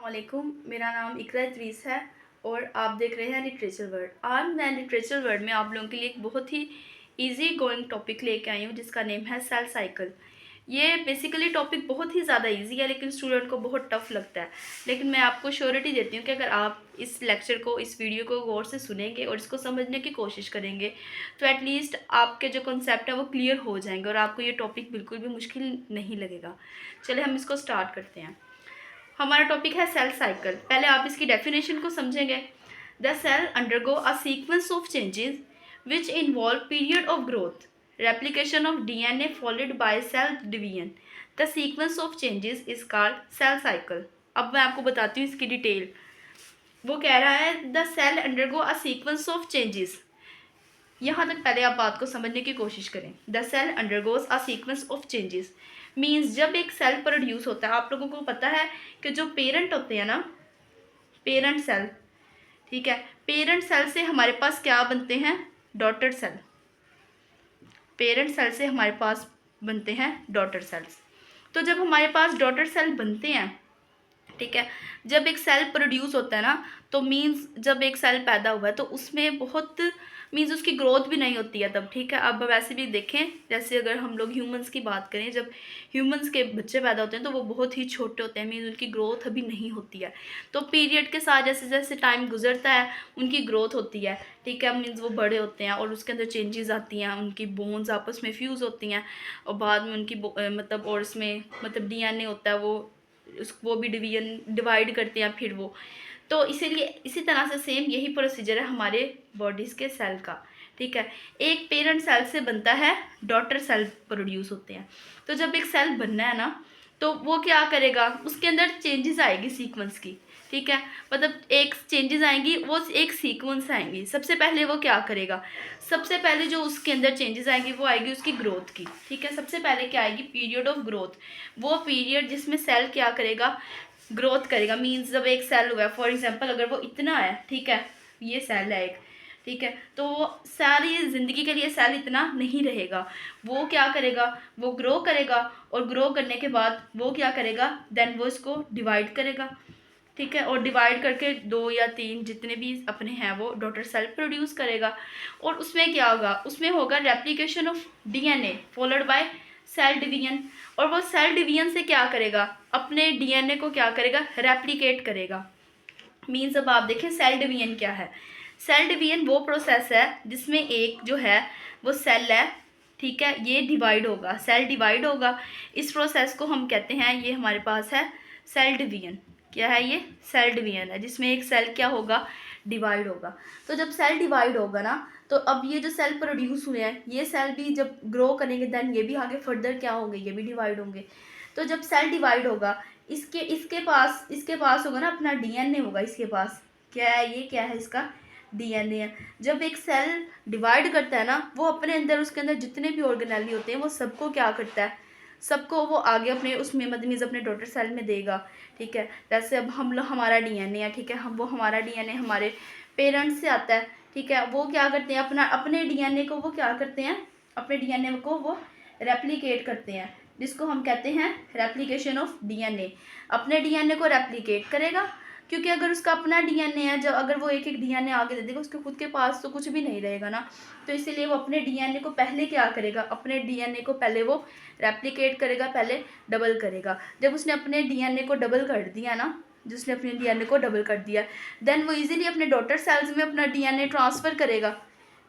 वालेकुम, मेरा नाम इकरा इद्रीस है और आप देख रहे हैं लिटरेचर वर्ड। आज मैं लिटरेचर वर्ड में आप लोगों के लिए एक बहुत ही इजी गोइंग टॉपिक लेके आई हूँ जिसका नेम है सेल साइकिल। ये बेसिकली टॉपिक बहुत ही ज़्यादा इजी है लेकिन स्टूडेंट को बहुत टफ लगता है। लेकिन मैं आपको श्योरिटी देती हूँ कि अगर आप इस लेक्चर को, इस वीडियो को गौर से सुनेंगे और इसको समझने की कोशिश करेंगे तो एटलीस्ट आपके जो कॉन्सेप्ट है वो क्लियर हो जाएंगे और आपको ये टॉपिक बिल्कुल भी मुश्किल नहीं लगेगा। चलिए हम इसको स्टार्ट करते हैं। हमारा टॉपिक है सेल साइकिल। पहले आप इसकी डेफिनेशन को समझेंगे। The cell undergo a sequence of changes which involve period of growth, replication of DNA followed by cell division. The sequence of changes is called cell cycle. अब मैं आपको बताती हूँ इसकी डिटेल। वो कह रहा है the cell undergo a sequence of changes. यहाँ तक पहले आप बात को समझने की कोशिश करें। The cell undergoes a sequence of changes means जब एक सेल प्रोड्यूस होता है, आप लोगों को पता है कि जो पेरेंट होते हैं ना, पेरेंट सेल, ठीक है, पेरेंट सेल से हमारे पास क्या बनते हैं? Daughter cell. पेरेंट सेल से हमारे पास बनते हैं डॉटर सेल्स। तो जब हमारे पास डॉटर सेल बनते हैं, ठीक है, जब एक सेल प्रोड्यूस होता है ना, तो मीन्स जब एक सेल पैदा हुआ है तो उसमें बहुत मीन्स उसकी ग्रोथ भी नहीं होती है तब, ठीक है। अब वैसे भी देखें, जैसे अगर हम लोग ह्यूमंस की बात करें, जब ह्यूमंस के बच्चे पैदा होते हैं तो वो बहुत ही छोटे होते हैं, मीन्स उनकी ग्रोथ अभी नहीं होती है। तो पीरियड के साथ जैसे जैसे टाइम गुजरता है उनकी ग्रोथ होती है, ठीक है, मीन्स वो बड़े होते हैं और उसके अंदर चेंजेस आती हैं, उनकी बोन्स आपस में फ्यूज़ होती हैं और बाद में उनकी मतलब और उसमें मतलब डीएनए होता है, वो भी डिवाइड करते हैं फिर वो। तो इसीलिए इसी तरह से सेम यही प्रोसीजर है हमारे बॉडीज़ के सेल का, ठीक है। एक पेरेंट सेल से बनता है, डॉटर सेल प्रोड्यूस होते हैं। तो जब एक सेल बनना है ना, तो वो क्या करेगा, उसके अंदर चेंजेस आएगी सीक्वेंस की, ठीक है, मतलब एक चेंजेस आएंगी, वो एक सीक्वेंस आएंगी। सबसे पहले वो क्या करेगा, सबसे पहले जो उसके अंदर चेंजेस आएंगी वो आएगी उसकी ग्रोथ की, ठीक है। सबसे पहले क्या आएगी, पीरियड ऑफ ग्रोथ। वो पीरियड जिसमें सेल क्या करेगा, ग्रोथ करेगा। मीन्स जब एक सेल हुआ है, फॉर एग्जांपल अगर वो इतना है, ठीक है, ये सेल है एक, ठीक है, तो वो सारी ज़िंदगी के लिए सेल इतना नहीं रहेगा। वो क्या करेगा, वो ग्रो करेगा और ग्रो करने के बाद वो क्या करेगा, देन वो इसको डिवाइड करेगा, ठीक है, और डिवाइड करके 2 या 3 जितने भी अपने हैं वो डॉटर सेल प्रोड्यूस करेगा। और उसमें क्या होगा, उसमें होगा replication of DNA followed by cell division. और वो सेल डिवीजन से क्या करेगा, अपने डीएनए को क्या करेगा, रेप्लिकेट करेगा। मीन्स अब आप देखें सेल डिवीजन क्या है। सेल डिवीजन वो प्रोसेस है जिसमें एक जो है वो सेल है, ठीक है, ये डिवाइड होगा, सेल डिवाइड होगा। इस प्रोसेस को हम कहते हैं, ये हमारे पास है सेल डिवीजन। क्या है ये, सेल डिवीजन है जिसमें एक सेल क्या होगा, डिवाइड होगा। तो जब सेल डिवाइड होगा ना, तो अब ये जो सेल प्रोड्यूस हुए हैं, ये सेल भी जब ग्रो करेंगे देन ये भी आगे फर्दर क्या होंगे, ये भी डिवाइड होंगे। तो जब सेल डिवाइड होगा, इसके पास होगा ना अपना डीएनए होगा, इसके पास क्या है, ये क्या है, इसका डीएनए है। जब एक सेल डिवाइड करता है ना, वो अपने अंदर, उसके अंदर जितने भी ऑर्गेनेली होते हैं वो सबको क्या करता है, सबको वो आगे अपने उसमें मतलब अपने डॉटर सेल में देगा, ठीक है। जैसे अब हम लोग, हमारा डीएनए है, ठीक है, हम वो हमारा डीएनए हमारे पेरेंट्स से आता है, ठीक है। वो क्या करते हैं, अपने डीएनए को वो क्या करते हैं, अपने डीएनए को वो रेप्लिकेट करते हैं, जिसको हम कहते हैं रेप्लिकेशन ऑफ डीएनए। अपने डीएनए को रेप्लिकेट करेगा, क्योंकि अगर उसका अपना डीएनए है, जब अगर वो एक एक डीएनए आगे दे देगा, उसके खुद के पास तो कुछ भी नहीं रहेगा ना। तो इसीलिए वो अपने डीएनए को पहले क्या करेगा, अपने डीएनए को पहले वो रेप्लिकेट करेगा, पहले डबल करेगा। जब उसने अपने डीएनए को डबल कर दिया ना, जिसने अपने डीएनए को डबल कर दिया, देन वो इजीली अपने डॉटर सेल्स में अपना डीएनए ट्रांसफ़र करेगा,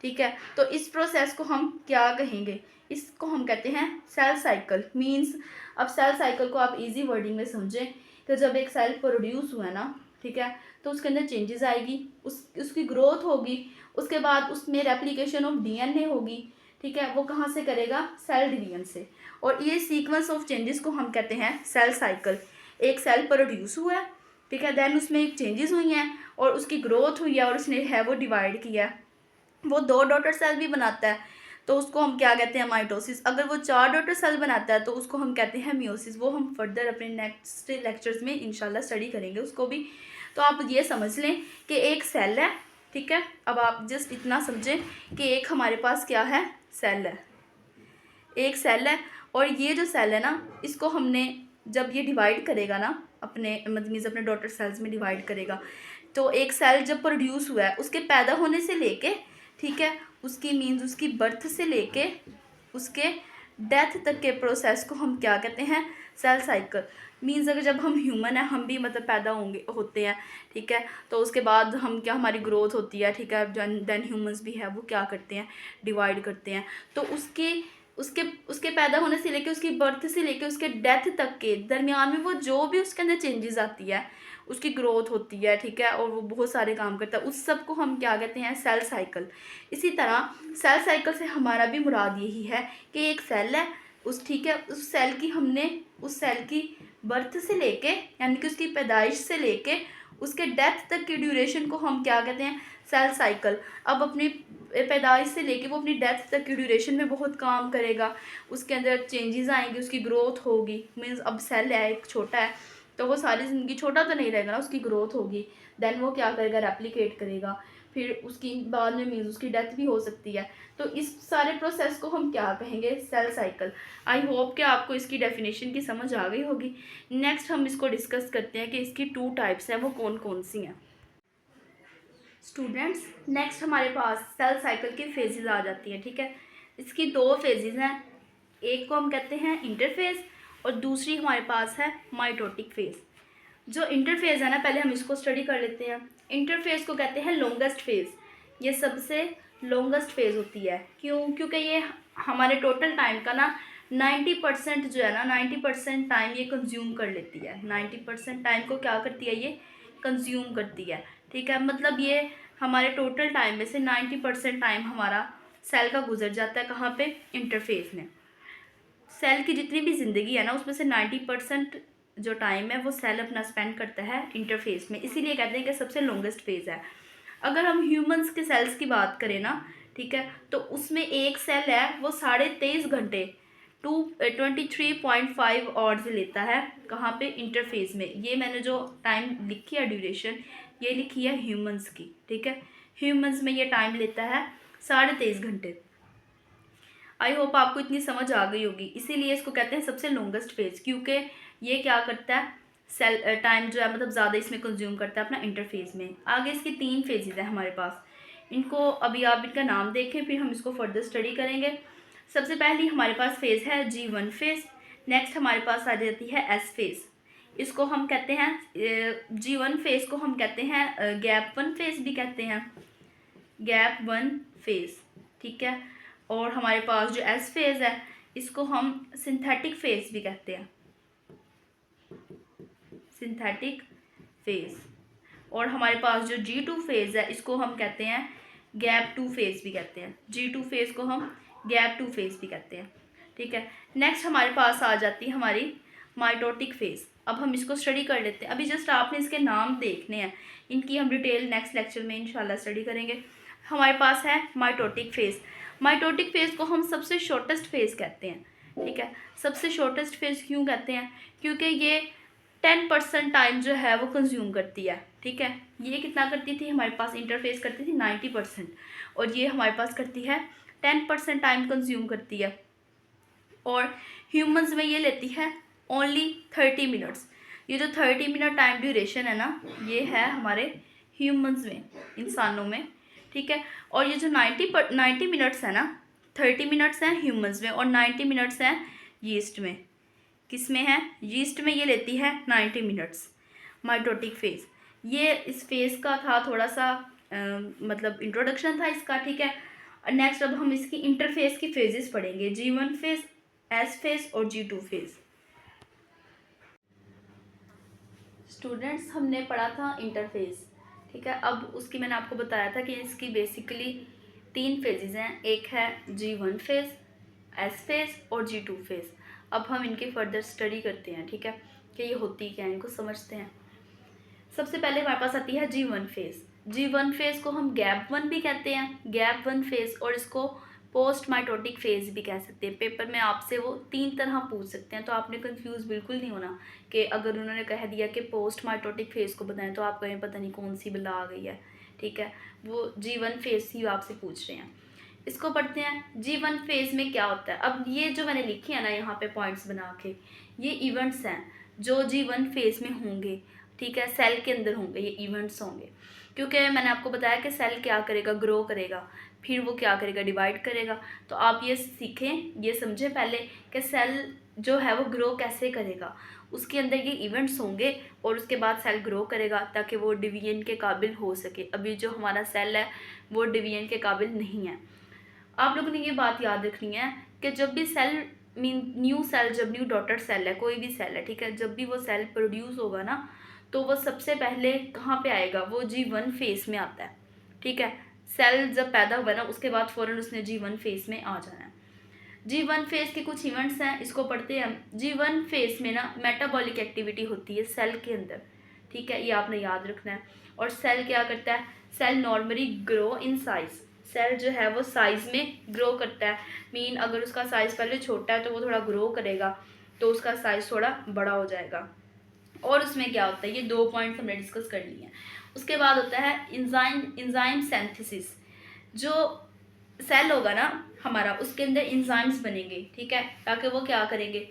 ठीक है। तो इस प्रोसेस को हम क्या कहेंगे, इसको हम कहते हैं सेल साइकिल। मीन्स अब सेल साइकिल को आप इजी वर्डिंग में समझें तो जब एक सेल प्रोड्यूस हुआ है ना, ठीक है, तो उसके अंदर चेंजेस आएगी, उसकी ग्रोथ होगी, उसके बाद उसमें रेप्लिकेशन ऑफ डीएनए होगी, ठीक है। वो कहाँ से करेगा, सेल डिवीजन से। और ये सीक्वेंस ऑफ चेंजेस को हम कहते हैं सेल साइकिल। एक सेल प्रोड्यूस हुआ है, ठीक है, देन उसमें एक चेंजेस हुई हैं और उसकी ग्रोथ हुई है और उसने है वो डिवाइड किया है, वो 2 डॉटर सेल भी बनाता है, तो उसको हम क्या कहते हैं, माइटोसिस। अगर वो 4 डॉटर सेल बनाता है तो उसको हम कहते हैं मियोसिस। वो हम फर्दर अपने नेक्स्ट लेक्चर्स में इंशाल्लाह स्टडी करेंगे उसको भी। तो आप ये समझ लें कि एक सेल है, ठीक है। अब आप जस्ट इतना समझें कि एक हमारे पास क्या है, सेल है, एक सेल है। और ये जो सेल है ना, इसको हमने जब ये डिवाइड करेगा ना, अपने मतलब मीन्स अपने डॉटर सेल्स में डिवाइड करेगा। तो एक सेल जब प्रोड्यूस हुआ है उसके पैदा होने से लेके, ठीक है, उसकी मीन्स उसकी बर्थ से लेके उसके डेथ तक के प्रोसेस को हम क्या कहते हैं, सेल साइकिल। मीन्स अगर जब हम ह्यूमन हैं, हम भी मतलब पैदा होते हैं, ठीक है, तो उसके बाद हम क्या, हमारी ग्रोथ होती है, ठीक है, देन ह्यूमंस भी है वो क्या करते हैं, डिवाइड करते हैं। तो उसके उसके उसके पैदा होने से लेके उसकी बर्थ से लेके उसके डेथ तक के दरमियान में वो जो भी उसके अंदर चेंजेस आती है, उसकी ग्रोथ होती है, ठीक है, और वो बहुत सारे काम करता है, उस सब को हम क्या कहते हैं, सेल साइकिल। इसी तरह सेल साइकिल से हमारा भी मुराद यही है कि एक सेल है, उस ठीक है, उस सेल की हमने उस सेल की बर्थ से लेके यानी कि उसकी पैदाइश से लेके उसके डेथ तक की ड्यूरेशन को हम क्या कहते हैं, सेल साइकिल। अब अपनी पैदाइश से लेके वो अपनी डेथ तक की ड्यूरेशन में बहुत काम करेगा, उसके अंदर चेंजेस आएंगे, उसकी ग्रोथ होगी। मीन्स अब सेल है एक छोटा है तो वो सारी ज़िंदगी छोटा तो नहीं रहेगा ना, उसकी ग्रोथ होगी, देन वो क्या करेगा, रेप्लिकेट करेगा, फिर उसकी बाद में मीन्स उसकी डेथ भी हो सकती है। तो इस सारे प्रोसेस को हम क्या कहेंगे, सेल साइकिल। आई होप कि आपको इसकी डेफिनेशन की समझ आ गई होगी। नेक्स्ट हम इसको डिस्कस करते हैं कि इसकी 2 टाइप्स हैं, वो कौन कौन सी हैं। स्टूडेंट्स, नेक्स्ट हमारे पास सेल साइकिल की फेजेस आ जाती है, ठीक है। इसकी 2 फेजेस हैं, एक को हम कहते हैं इंटरफेज और दूसरी हमारे पास है माइटोटिक फेज। जो इंटरफेज है ना, पहले हम इसको स्टडी कर लेते हैं। इंटरफेज को कहते हैं लॉन्गेस्ट फेज, ये सबसे लॉन्गेस्ट फेज होती है। क्यों? क्योंकि ये हमारे टोटल टाइम का ना 90% जो है ना, 90% टाइम ये कंज्यूम कर लेती है। 90% टाइम को क्या करती है, ये कंज्यूम करती है, ठीक है। मतलब ये हमारे टोटल टाइम में से 90% टाइम हमारा सेल का गुजर जाता है कहाँ पे, इंटरफेज में। सेल की जितनी भी ज़िंदगी है ना, उसमें से 90% जो टाइम है वो सेल अपना स्पेंड करता है इंटरफेस में, इसीलिए कहते हैं कि सबसे लॉन्गेस्ट फेज़ है। अगर हम ह्यूमंस के सेल्स की बात करें ना, ठीक है, तो उसमें एक सेल है वो 23.5 घंटे 23.5 आवर्स लेता है, कहाँ पे, इंटरफेस में। ये मैंने जो टाइम लिखी है ड्यूरेशन, ये लिखी है ह्यूमंस की, ठीक है। ह्यूमंस में ये टाइम लेता है 23.5 घंटे। आई होप आपको इतनी समझ आ गई होगी। इसीलिए इसको कहते हैं सबसे लॉन्गेस्ट फेज, क्योंकि ये क्या करता है, सेल टाइम जो है मतलब ज़्यादा इसमें कंज्यूम करता है अपना इंटरफेज में। आगे इसकी 3 फेजेस हैं हमारे पास, इनको अभी आप इनका नाम देखें, फिर हम इसको फर्दर स्टडी करेंगे। सबसे पहली हमारे पास फेज़ है G1 फेज़। नेक्स्ट हमारे पास आ जाती है S फेज़। इसको हम कहते हैं G1 फेज़ को हम कहते हैं गैप 1 फेज़ भी कहते हैं, गैप 1 फेज़, ठीक है। और हमारे पास जो एस फेज़ है इसको हम सिंथेटिक फेज़ भी कहते हैं, सिंथेटिक फेज़। और हमारे पास जो G2 फेज़ है इसको हम कहते हैं गैप 2 फेज़ भी कहते हैं। G2 फेज़ को हम गैप 2 फेज़ भी कहते हैं, ठीक है। नेक्स्ट हमारे पास आ जाती है हमारी माइटोटिक फेज़। अब हम इसको स्टडी कर लेते हैं। अभी जस्ट आपने इसके नाम देखने हैं, इनकी हम डिटेल नेक्स्ट लेक्चर में इंशाल्लाह स्टडी करेंगे। हमारे पास है माइटोटिक फेज़। माइटोटिक फेज़ को हम सबसे शॉर्टेस्ट फेज़ कहते हैं, ठीक है। सबसे शॉर्टेस्ट फेज़ क्यों कहते हैं? क्योंकि ये 10% टाइम जो है वो कंज्यूम करती है, ठीक है। ये कितना करती थी, हमारे पास इंटरफेस करती थी 90%, और ये हमारे पास करती है 10% टाइम कंज्यूम करती है। और ह्यूमंस में ये लेती है ओनली 30 मिनट्स। ये जो 30 मिनट टाइम ड्यूरेशन है ना, ये है हमारे ह्यूमंस में, इंसानों में, ठीक है। और ये जो 90 मिनट्स है ना, 30 मिनट्स हैं ह्यूमंस में और 90 मिनट्स हैं यीस्ट में। किस में है, यीस्ट में ये लेती है 90 मिनट्स, माइटोटिक फेज़। ये इस फेज़ का था थोड़ा सा मतलब इंट्रोडक्शन था इसका, ठीक है। नेक्स्ट अब हम इसकी इंटरफेस की फेजेस पढ़ेंगे, G1 फेज़, S फेज़ और G2 फेज़। स्टूडेंट्स, हमने पढ़ा था इंटरफेस, ठीक है। अब उसकी मैंने आपको बताया था कि इसकी बेसिकली 3 फेजेस हैं, एक है G1 फेज़, S फेज़ और G2 फेज़। अब हम इनकी फर्दर स्टडी करते हैं, ठीक है, कि ये होती क्या है, इनको समझते हैं। सबसे पहले हमारे पास आती है G1 फेज़। G1 फेज़ को हम गैप 1 भी कहते हैं, गैप 1 फेज़, और इसको पोस्ट माइटोटिक फेज़ भी कह सकते हैं। पेपर में आपसे वो 3 तरह पूछ सकते हैं, तो आपने कंफ्यूज बिल्कुल नहीं होना कि अगर उन्होंने कह दिया कि पोस्ट माइटोटिक फेज़ को बताएं तो आप कहें पता नहीं कौन सी बला आ गई है, ठीक है। वो G1 फेज़ ही आपसे पूछ रहे हैं। इसको पढ़ते हैं। G1 फेज़ में क्या होता है? अब ये जो मैंने लिखी है ना यहाँ पे पॉइंट्स बना के, ये इवेंट्स हैं, जो G1 फेज़ में होंगे, ठीक है, सेल के अंदर होंगे, ये इवेंट्स होंगे। क्योंकि मैंने आपको बताया कि सेल क्या करेगा, ग्रो करेगा, फिर वो क्या करेगा, डिवाइड करेगा। तो आप ये सीखें, ये समझें पहले कि सेल जो है वो ग्रो कैसे करेगा, उसके अंदर ये इवेंट्स होंगे और उसके बाद सेल ग्रो करेगा ताकि वो डिवीजन के काबिल हो सके। अभी जो हमारा सेल है वो डिवीजन के काबिल नहीं है। आप लोगों ने ये बात याद रखनी है कि जब भी सेल न्यू सेल, जब न्यू डॉटर सेल है, कोई भी सेल है, ठीक है, जब भी वो सेल प्रोड्यूस होगा ना, तो वो सबसे पहले कहाँ पे आएगा, वो G1 फेज़ में आता है, ठीक है। सेल जब पैदा हुआ ना, उसके बाद फ़ौरन उसने G1 फेज़ में आ जाना है। G1 फेज़ के कुछ इवेंट्स हैं, इसको पढ़ते हैं हम। G1 फेज़ में ना मेटाबॉलिक एक्टिविटी होती है सेल के अंदर, ठीक है, ये आपने याद रखना है। और सेल क्या करता है, cell normally grow in size, cell जो है वो साइज़ में ग्रो करता है। मीन अगर उसका साइज़ पहले छोटा है तो वो थोड़ा ग्रो करेगा, तो उसका साइज़ थोड़ा बड़ा हो जाएगा। और उसमें क्या होता है, ये 2 पॉइंट्स हमने डिस्कस कर लिए हैं। उसके बाद होता है इंजाइम सिंथेसिस। जो सेल होगा ना हमारा, उसके अंदर इंजाइम्स बनेंगे, ठीक है, ताकि वो क्या करेंगे,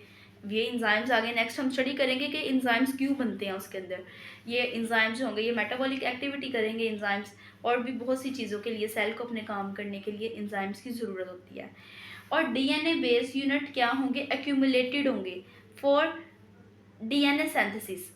ये इंजाइम्स आगे नेक्स्ट हम स्टडी करेंगे कि इंजाइम्स क्यों बनते हैं उसके अंदर। ये इंजाइम्स जो होंगे ये मेटाबॉलिक एक्टिविटी करेंगे इंजाइम्स, और भी बहुत सी चीज़ों के लिए सेल को अपने काम करने के लिए इंजाइम्स की ज़रूरत होती है। और डीएनए बेस यूनिट क्या होंगे, एक्यूमुलेटेड होंगे for DNA synthesis.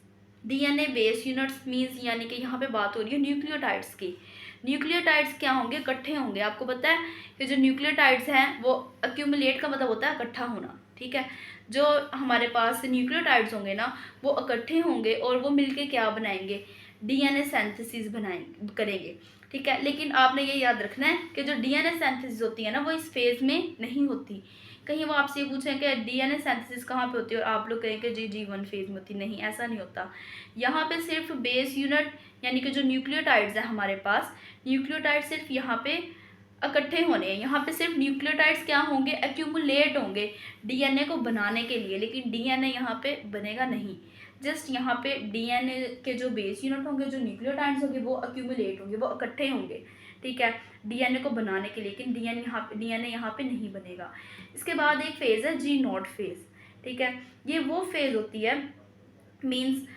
DNA base units means यानी कि यहाँ पे बात हो रही है न्यूक्लियोटाइड्स की। न्यूक्लियोटाइड्स क्या होंगे, इकट्ठे होंगे। आपको पता है कि जो न्यूक्लियोटाइड्स हैं वो एक्यूमुलेट का मतलब होता है इकट्ठा होना, ठीक है। जो हमारे पास न्यूक्लियोटाइड्स होंगे ना, वो इकट्ठे होंगे और वो मिलके क्या बनाएंगे, डीएनए सिंथेसिस बनाएंगे, करेंगे, ठीक है। लेकिन आपने ये याद रखना है कि जो डीएनए सिंथेसिस होती है ना, वो इस फेज़ में नहीं होती। कहीं वो आपसे ये पूछें कि डीएनए सिंथेसिस कहाँ पे होती है और आप लोग कहें कि G1 फेज़ में होती, नहीं, ऐसा नहीं होता। यहाँ पे सिर्फ बेस यूनिट यानी कि जो न्यूक्लियोटाइड्स हैं हमारे पास, न्यूक्लियोटाइड सिर्फ यहाँ पे इकट्ठे होने हैं। यहाँ पे सिर्फ न्यूक्लियोटाइड्स क्या होंगे, एक्यूमुलेट होंगे डीएनए को बनाने के लिए, लेकिन डीएनए यहाँ पे बनेगा नहीं। जस्ट यहाँ पे डीएनए के जो बेस यूनिट होंगे, जो न्यूक्लियोटाइड्स होंगे, वो एक्यूमुलेट होंगे, वो इकट्ठे होंगे, ठीक है, डीएनए को बनाने के लिए। लेकिन डीएनए यहाँ पे नहीं बनेगा। इसके बाद एक फेज़ है G0 फेज़, ठीक है। ये वो फेज़ होती है, मीन्स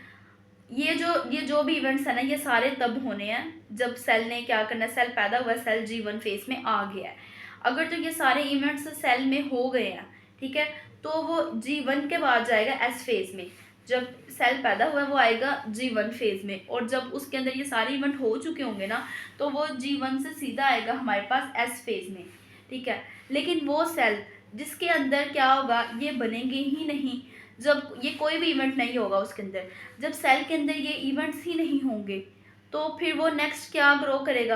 ये जो भी इवेंट्स है ना, ये सारे तब होने हैं जब सेल ने क्या करना है, सेल पैदा हुआ, सेल G1 फेज़ में आ गया है। अगर तो ये सारे इवेंट्स सेल में हो गए हैं, ठीक है, तो वो G1 के बाद जाएगा S फेज़ में। जब सेल पैदा हुआ है वो आएगा G1 फेज़ में, और जब उसके अंदर ये सारे इवेंट हो चुके होंगे ना, तो वो G1 से सीधा आएगा हमारे पास S फेज़ में, ठीक है। लेकिन वो सेल जिसके अंदर क्या होगा, ये बनेंगे ही नहीं जब ये कोई भी इवेंट नहीं होगा उसके अंदर, जब सेल के अंदर ये इवेंट्स ही नहीं होंगे, तो फिर वो नेक्स्ट क्या ग्रो करेगा,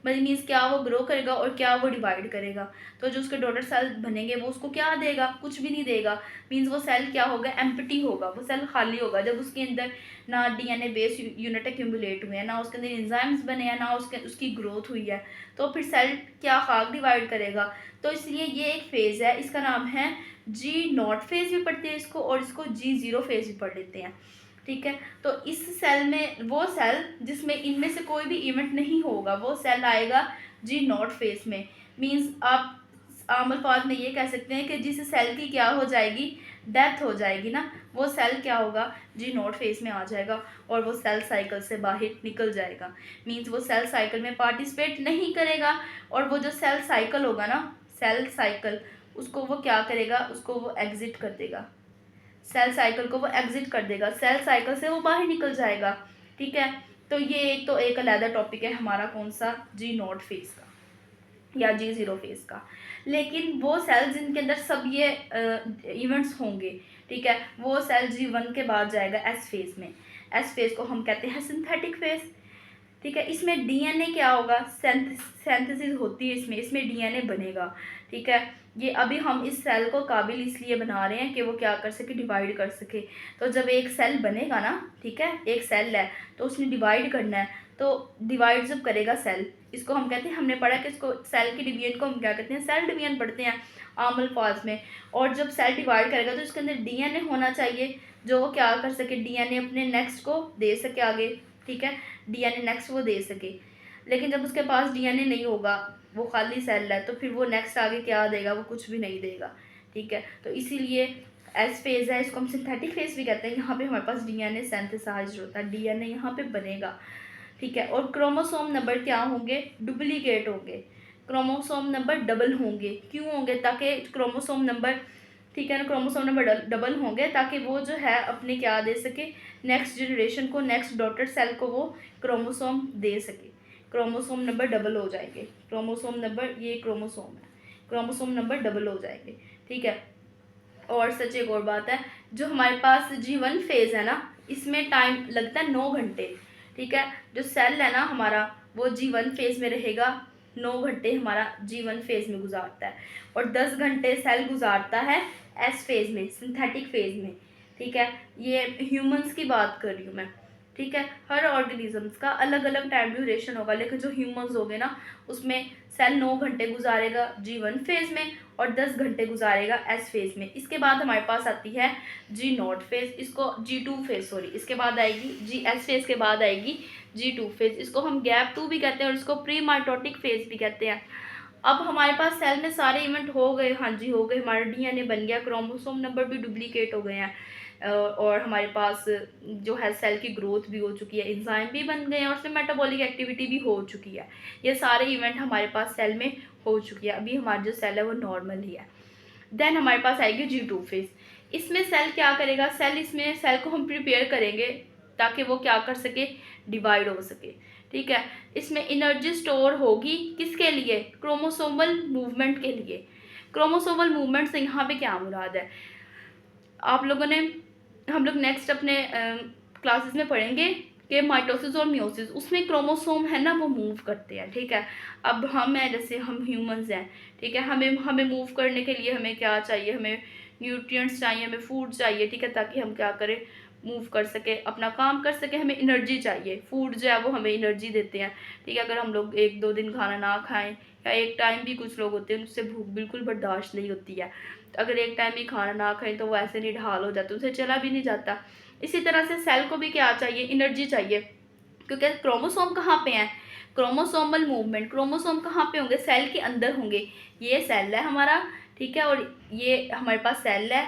मतलब मीन्स क्या वो ग्रो करेगा और क्या वो डिवाइड करेगा। तो जो उसके डॉटर सेल बनेंगे वो उसको क्या देगा, कुछ भी नहीं देगा। मीन्स वो सेल क्या होगा, एम्प्टी होगा, वो सेल खाली होगा। जब उसके अंदर ना डीएनए बेस यूनिट एक्यूमुलेट हुए हैं, ना उसके अंदर एंजाइम्स बने हैं, ना उसकी ग्रोथ हुई है, तो फिर सेल क्या खाक डिवाइड करेगा। तो इसलिए ये एक फेज़ है, इसका नाम है G0 फेज़ भी पढ़ते हैं इसको, और इसको G0 फेज़ भी पढ़ लेते हैं, ठीक है। तो इस सेल में, वो सेल जिसमें इनमें से कोई भी इवेंट नहीं होगा, वो सेल आएगा G0 फेज़ में। मीन्स आप आम अल्फाज में ये कह सकते हैं कि जिस सेल की क्या हो जाएगी, डेथ हो जाएगी ना, वो सेल क्या होगा, G0 फेज़ में आ जाएगा और वो सेल साइकिल से बाहर निकल जाएगा। मीन्स वो सेल साइकिल में पार्टिसिपेट नहीं करेगा, और वो जो सेल साइकिल होगा ना, सेल साइकिल, उसको वो क्या करेगा, उसको वो एग्जिट कर देगा, सेल साइकिल को वो एग्जिट कर देगा, सेल साइकिल से वो बाहर निकल जाएगा, ठीक है। तो ये एक अलग टॉपिक है हमारा, कौन सा, G0 फेज़ का या G0 फेज़ का। लेकिन वो सेल जिनके अंदर सब ये इवेंट्स होंगे, ठीक है, वो सेल G1 के बाद जाएगा S फेज़ में। S फेज़ को हम कहते हैं सिंथेटिक फेज़, ठीक है। इसमें डीएनए क्या होगा, सिंथेसिस होती है इसमें डीएनए बनेगा, ठीक है। ये अभी हम इस सेल को काबिल इसलिए बना रहे हैं कि वो क्या कर सके, डिवाइड कर सके। तो जब एक सेल बनेगा ना, ठीक है, एक सेल है तो उसने डिवाइड करना है, तो डिवाइड जब करेगा सेल, इसको हम कहते हैं, हमने पढ़ा कि इसको सेल की डिवीजन को हम क्या कहते हैं, सेल डिवीजन पढ़ते हैं आम अल्फाज में। और जब सेल डिवाइड करेगा तो इसके अंदर डीएनए होना चाहिए, जो वो क्या कर सके, डीएनए अपने नेक्स्ट को दे सके आगे, ठीक है, डीएनए नेक्स्ट वो दे सके। लेकिन जब उसके पास डीएनए नहीं होगा, वो खाली सेल है, तो फिर वो नेक्स्ट आगे क्या देगा, वो कुछ भी नहीं देगा, ठीक है। तो इसीलिए एस फेज़ है, इसको हम सिंथेटिक फेज़ भी कहते हैं। यहाँ पे हमारे पास डीएनए सिंथेसाइज होता है, डीएनए यहाँ पे बनेगा, ठीक है। और क्रोमोसोम नंबर क्या होंगे, डुप्लीकेट होंगे, क्रोमोसोम नंबर डबल होंगे। क्यों होंगे, ताकि क्रोमोसोम नंबर, ठीक है ना, क्रोमोसोम नंबर डबल होंगे ताकि वो जो है अपने क्या दे सके, नेक्स्ट जनरेशन को, नेक्स्ट डॉटर सेल को वो क्रोमोसोम दे सके। क्रोमोसोम नंबर डबल हो जाएंगे, क्रोमोसोम नंबर, ये क्रोमोसोम है, क्रोमोसोम नंबर डबल हो जाएंगे, ठीक है। और सच एक और बात है, जो हमारे पास G1 फेज़ है ना, इसमें टाइम लगता है 9 घंटे, ठीक है। जो सेल है ना हमारा, वो G1 फेज़ में रहेगा, 9 घंटे हमारा G1 फेज़ में गुजारता है, और 10 घंटे सेल गुजारता है एस फेज़ में, सिंथेटिक फेज़ में, ठीक है। ये ह्यूमंस की बात कर रही हूँ मैं, ठीक है। हर ऑर्गेनिजम्स का अलग अलग टाइम ड्यूरेशन होगा, लेकिन जो ह्यूमंस हो गए ना, उसमें सेल 9 घंटे गुजारेगा G1 फेज़ में और 10 घंटे गुजारेगा एस फेज़ में। इसके बाद हमारे पास आती है G0 फेज़, इसको G2 फेज़, सॉरी, इसके बाद आएगी जी एस फेज़ के बाद आएगी G2 फेज़, इसको हम गैप 2 भी कहते हैं और इसको प्री माइटोटिक फेज़ भी कहते हैं। अब हमारे पास सेल में सारे इवेंट हो गए, हाँ जी हो गए, हमारा डीएनए बन गया, क्रोमोसोम नंबर भी डुप्लीकेट हो गए हैं, और हमारे पास जो है सेल की ग्रोथ भी हो चुकी है, एंजाइम भी बन गए हैं, और उसमें मेटाबॉलिक एक्टिविटी भी हो चुकी है। ये सारे इवेंट हमारे पास सेल में हो चुकी है। अभी हमारा जो सेल है वो नॉर्मल ही है। देन हमारे पास आएगी G2 फेज़। इसमें सेल क्या करेगा, इसमें सेल को हम प्रिपेयर करेंगे ताकि वो क्या कर सके, डिवाइड हो सके, ठीक है। इसमें एनर्जी स्टोर होगी किसके लिए, क्रोमोसोमल मूवमेंट के लिए। क्रोमोसोमल मूवमेंट से यहाँ पे क्या मुराद है, आप लोगों ने, हम लोग नेक्स्ट अपने क्लासेस में पढ़ेंगे कि माइटोसिस और मियोसिस, उसमें क्रोमोसोम है ना वो मूव करते हैं, ठीक है। अब हम हैं, जैसे हम ह्यूमंस हैं, ठीक है, हमें मूव करने के लिए हमें क्या चाहिए, हमें न्यूट्रिएंट्स चाहिए, हमें फूड चाहिए, ठीक है, ताकि हम क्या करें, मूव कर सके, अपना काम कर सके। हमें एनर्जी चाहिए, फूड जो है वो हमें एनर्जी देते हैं, ठीक है। अगर हम लोग 1-2 दिन खाना ना खाएं, या एक टाइम भी, कुछ लोग होते हैं उनसे भूख बिल्कुल बर्दाश्त नहीं होती है, तो अगर एक टाइम भी खाना ना खाएं तो वो ऐसे नहीं ढाल हो जाते, उनसे चला भी नहीं जाता। इसी तरह से सेल को भी क्या चाहिए, एनर्जी चाहिए, क्योंकि क्रोमोसोम कहाँ पे हैं, क्रोमोसोमल मूवमेंट, क्रोमोसोम कहाँ पे होंगे, सेल के अंदर होंगे। ये सेल है हमारा, ठीक है, और ये हमारे पास सेल है,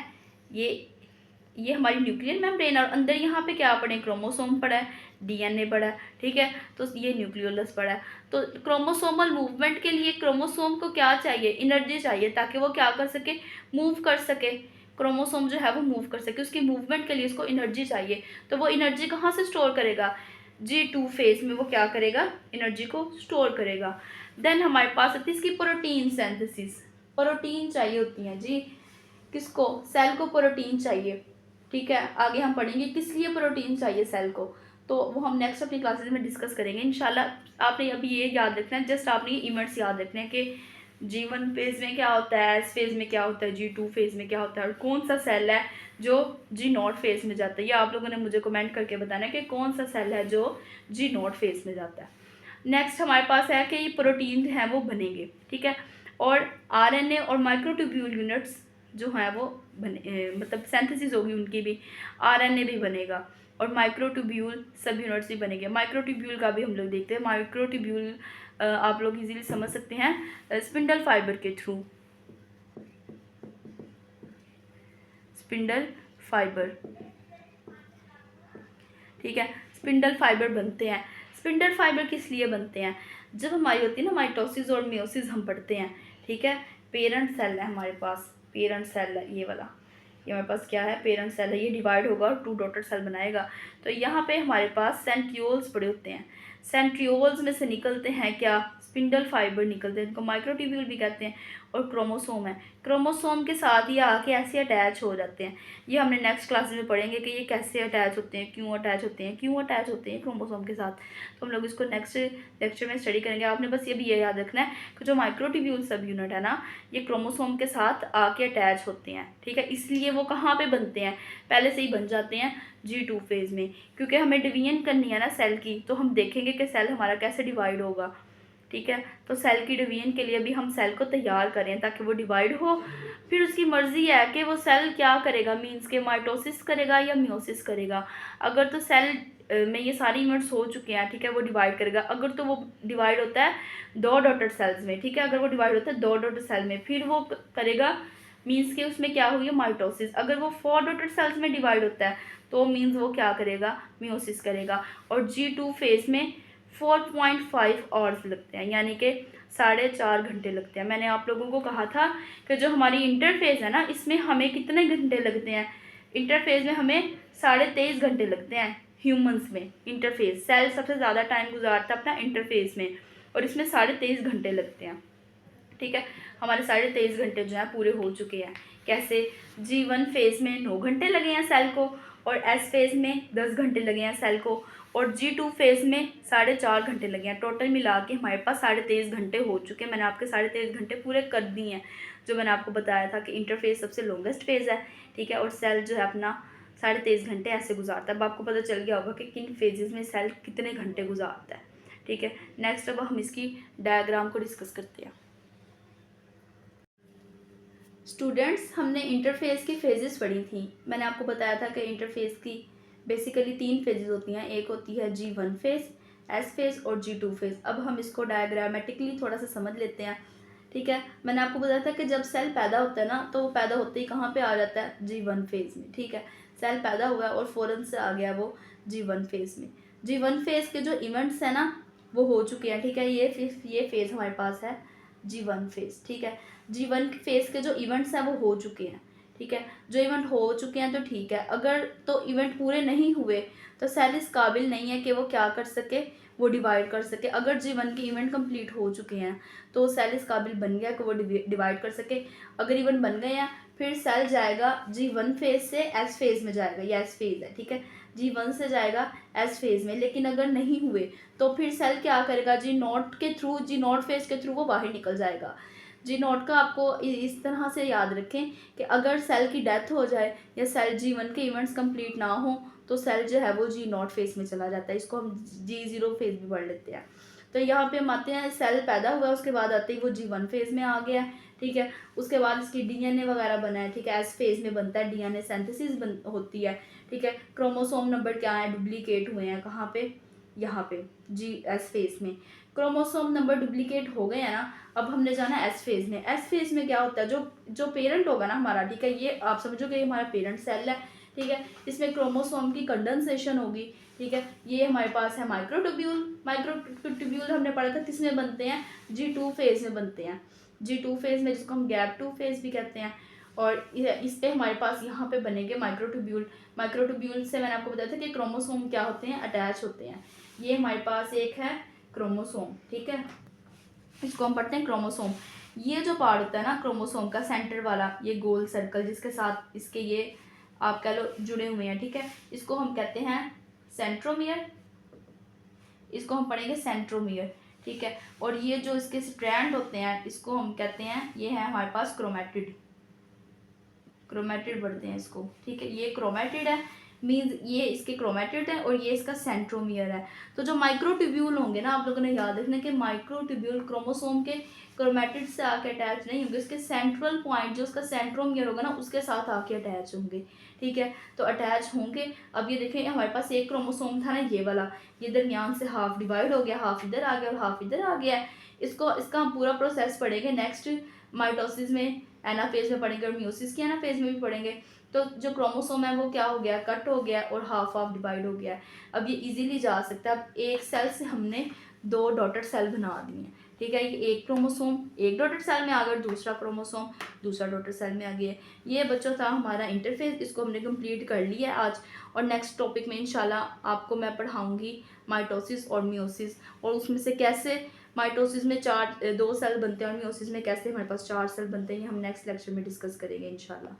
ये हमारी न्यूक्लियर मेम्ब्रेन, और अंदर यहाँ पे क्या पड़े, क्रोमोसोम पड़ा है, डीएनए पड़ा है, ठीक है, तो ये न्यूक्लियोलस पड़ा है। तो क्रोमोसोमल मूवमेंट के लिए क्रोमोसोम को क्या चाहिए, एनर्जी चाहिए, ताकि वो क्या कर सके, मूव कर सके, क्रोमोसोम जो है वो मूव कर सके, उसकी मूवमेंट के लिए उसको एनर्जी चाहिए। तो वो एनर्जी कहाँ से स्टोर करेगा, G2 फेज़ में वो क्या करेगा, एनर्जी को स्टोर करेगा। देन हमारे पास आती है इसकी प्रोटीन सिंथेसिस, प्रोटीन चाहिए होती हैं जी, किसको, सेल को प्रोटीन चाहिए, ठीक है। आगे हम पढ़ेंगे किस लिए प्रोटीन चाहिए सेल को, तो वो हम नेक्स्ट अपनी क्लासेस में डिस्कस करेंगे इंशाल्लाह। आपने अभी ये याद रखना है, जस्ट आपने ये इवेंट्स याद रखने हैं कि G1 फेज़ में क्या होता है, एस फेज़ में क्या होता है, G2 फेज़ में क्या होता है, और कौन सा सेल है जो G0 फेज़ में जाता है। ये आप लोगों ने मुझे कमेंट करके बताना है कि कौन सा सेल है जो G0 फेज़ में जाता है। नेक्स्ट हमारे पास है कि ये प्रोटीन हैं वो बनेंगे, ठीक है, और आरएनए और माइक्रोट्यूब्यूल यूनिट्स जो हैं वो बने, मतलब सिंथेसिस होगी उनकी भी, आरएनए भी बनेगा और माइक्रोट्यूब्यूल सब यूनिट्स भी बनेंगे। माइक्रोट्यूब्यूल का भी हम लोग देखते हैं। माइक्रोट्यूब्यूल आप लोग इजीली समझ सकते हैं, स्पिंडल फाइबर के थ्रू, स्पिंडल फाइबर, ठीक है, स्पिंडल फाइबर बनते हैं। स्पिंडल फाइबर किस लिए बनते हैं, जब हमारी होती है ना माइटोसिस और मियोसिस हम पढ़ते हैं, ठीक है। पेरेंट सेल है हमारे पास, पेरेंट सेल है ये वाला, ये हमारे पास क्या है, पेरेंट सेल है, ये डिवाइड होगा और 2 डॉटर सेल बनाएगा। तो यहाँ पे हमारे पास सेंट्रियोल्स पड़े होते हैं, सेंट्रियोल्स में से निकलते हैं क्या, स्पिंडल फाइबर निकलते हैं, इनको माइक्रोट्यूब्यूल भी कहते हैं, और क्रोमोसोम है, क्रोमोसोम के साथ ही आके ऐसे अटैच हो जाते हैं। ये हमने नेक्स्ट क्लास में पढ़ेंगे कि ये कैसे अटैच होते हैं, क्यों अटैच होते हैं, क्यों अटैच होते हैं क्रोमोसोम के साथ, तो हम लोग इसको नेक्स्ट लेक्चर में स्टडी करेंगे। आपने बस ये भी ये याद रखना है कि जो माइक्रोट्यूब्यूल सब यूनिट है ना, ये क्रोमोसोम के साथ आके अटैच होते हैं, ठीक है। इसलिए वो कहाँ पे बनते हैं, पहले से ही बन जाते हैं G2 फेज़ में, क्योंकि हमें डिवीजन करनी है ना सेल की, तो हम देखेंगे कि सेल हमारा कैसे डिवाइड होगा, ठीक है। तो सेल की डिवीजन के लिए भी हम सेल को तैयार करें ताकि वो डिवाइड हो, फिर उसकी मर्ज़ी है कि वो सेल क्या करेगा, मीन्स के माइटोसिस करेगा या मियोसिस करेगा। अगर तो सेल में ये सारी इवेंट्स हो चुके हैं, ठीक है, वो डिवाइड करेगा। अगर तो वो डिवाइड होता है 2 डॉटर सेल्स में, ठीक है, अगर वो डिवाइड होता है 2 डॉटर सेल में, फिर वो करेगा मीन्स के उसमें क्या हुई है, माइटोसिस। अगर वो 4 डॉटेड सेल्स में डिवाइड होता है तो मीन्स वो क्या करेगा, मियोसिस करेगा। और G2 फेज में 4.5 आवर्स लगते हैं, यानी कि 4.5 घंटे लगते हैं। मैंने आप लोगों को कहा था कि जो हमारी इंटरफेज है ना, इसमें हमें कितने घंटे लगते हैं, इंटरफेज में हमें 23.5 घंटे लगते हैं। ह्यूमंस में इंटरफेस सेल सबसे ज़्यादा टाइम गुजारता है अपना इंटरफेस में, और इसमें 23.5 घंटे लगते हैं। ठीक है, हमारे 23.5 घंटे जो है पूरे हो चुके हैं। कैसे, G1 फेज में 9 घंटे लगे हैं सेल को, और S फेज में 10 घंटे लगे हैं सेल को, और G2 फेज में 4.5 घंटे लगे हैं। टोटल मिला के हमारे पास 23.5 घंटे हो चुके हैं। मैंने आपके 23.5 घंटे पूरे कर दिए हैं, जो मैंने आपको बताया था कि इंटरफेस सबसे लॉन्गेस्ट फेज है। ठीक है, और सेल जो है अपना 23.5 घंटे ऐसे गुजारता है। अब आपको पता चल गया होगा कि किन फेजेस में सेल कितने घंटे गुजारता है। ठीक है, नेक्स्ट अब हम इसकी डायग्राम को डिस्कस करते हैं। स्टूडेंट्स, हमने इंटरफेस की फेजेस पढ़ी थी। मैंने आपको बताया था कि इंटरफेस की बेसिकली 3 फेजेस होती हैं। एक होती है G1 फेज, S फेज और G2 फेज। अब हम इसको डायग्रामेटिकली थोड़ा सा समझ लेते हैं। ठीक है, मैंने आपको बताया था कि जब सेल पैदा होता है ना, तो वो पैदा होते ही कहाँ पे आ जाता है, G1 फेज में। ठीक है, सेल पैदा हुआ और फ़ौरन से आ गया वो G1 फेज में। G1 फेज के जो इवेंट्स हैं ना, वो हो चुके हैं। ठीक है, ये फेज हमारे पास है G1 फेज। ठीक है, G1 फेज के जो इवेंट्स हैं वो हो चुके हैं। ठीक है, जो इवेंट हो चुके हैं तो ठीक है। अगर तो इवेंट पूरे नहीं हुए तो सेल इस काबिल नहीं है कि वो क्या कर सके, वो डिवाइड कर सके। अगर G1 के इवेंट कंप्लीट हो चुके हैं तो सेल इस काबिल बन गया कि वो डिवाइड कर सके। अगर इवेंट बन गए हैं, फिर सेल जाएगा G1 फेज से S फेज में जाएगा। ये S फेज है। ठीक है, G1 से जाएगा S फेज में। लेकिन अगर नहीं हुए तो फिर सेल क्या करेगा, G0 फेज के थ्रू वो बाहर निकल जाएगा। G0 का आपको इस तरह से याद रखें कि अगर सेल की डेथ हो जाए या सेल G1 के इवेंट्स कंप्लीट ना हो तो सेल जो है वो G0 फेज में चला जाता है। इसको हम G0 फेज भी पढ़ लेते हैं। तो यहाँ पे हम आते हैं, सेल पैदा हुआ, उसके बाद आते ही वो G1 फेज में आ गया। ठीक है, उसके बाद इसकी DNA वगैरह बना है। ठीक है, S फेज में बनता है, DNA सिंथेसिस होती है। ठीक है, क्रोमोसोम नंबर क्या है, डुप्लीकेट हुए हैं। कहाँ पे, यहाँ पे S फेज में क्रोमोसोम नंबर डुप्लीकेट हो गए हैं ना। अब हमने जाना S फेज में। S फेज में क्या होता है, जो पेरेंट होगा ना हमारा, ठीक है, ये आप समझो कि हमारा पेरेंट सेल है। ठीक है, इसमें क्रोमोसोम की कंडेंसेशन होगी। ठीक है, ये हमारे पास है माइक्रोट्यूब्यूल हमने पढ़ा था किसमें बनते हैं, G2 फेज में बनते हैं। G2 फेज में, जिसको हम गैप 2 फेज भी कहते हैं। और इस पे हमारे पास यहाँ पे बनेंगे माइक्रोट्यूब्यूल से मैंने आपको बताया था कि क्रोमोसोम क्या होते हैं, अटैच होते हैं। ये हमारे पास एक है क्रोमोसोम। ठीक है, इसको हम पढ़ते हैं क्रोमोसोम। ये जो पार्ट होता है ना क्रोमोसोम का, सेंटर वाला ये गोल सर्कल जिसके साथ इसके ये आप कह लो जुड़े हुए हैं। ठीक है, इसको हम कहते हैं सेंट्रोमियर। इसको हम पढ़ेंगे सेंट्रोमियर। ठीक है, और ये जो इसके स्ट्रैंड होते हैं इसको हम कहते हैं, ये है हमारे पास क्रोमेटिड पढ़ते हैं इसको। ठीक है, ये क्रोमेटिड है, मीन्स ये इसके क्रोमेटिड है और ये इसका सेंट्रोमियर है। तो जो माइक्रोट्यूब्यूल होंगे ना, आप लोगों ने याद रखना कि माइक्रोट्यूब्यूल क्रोमोसोम के क्रोमेटिड से आके अटैच नहीं होंगे, उसके सेंट्रल पॉइंट जो उसका सेंट्रोमियर होगा ना उसके साथ आके अटैच होंगे। ठीक है, तो अटैच होंगे। अब ये देखें, हमारे पास एक क्रोमोसोम था ना, ये वाला, ये दरमियान से हाफ डिवाइड हो गया, हाफ इधर आ गया और हाफ इधर आ गया। इसका हम पूरा प्रोसेस पढ़ेंगे नेक्स्ट माइटोसिस में, एनाफेज में पढ़ेंगे, और म्यूसिस की एनाफेज में भी पढ़ेंगे। तो जो क्रोमोसोम है वो क्या हो गया, कट हो गया और हाफ हाफ डिवाइड हो गया। अब ये इजीली जा सकता है। अब एक सेल से हमने 2 डॉटेड सेल बना दिए हैं। ठीक है, ये एक क्रोमोसोम एक डॉटेड सेल में आ गया, दूसरा क्रोमोसोम दूसरा डॉटेड सेल में आ गया। ये बच्चों था हमारा इंटरफेस, इसको हमने कंप्लीट कर लिया है आज। और नेक्स्ट टॉपिक में इंशाल्लाह आपको मैं पढ़ाऊँगी माइटोसिस और मियोसिस, और उसमें से कैसे माइटोसिस में 2 सेल बनते हैं और मियोसिस में कैसे हमारे पास 4 सेल बनते हैं, ये हम नेक्स्ट लेक्चर में डिस्कस करेंगे इंशाल्लाह।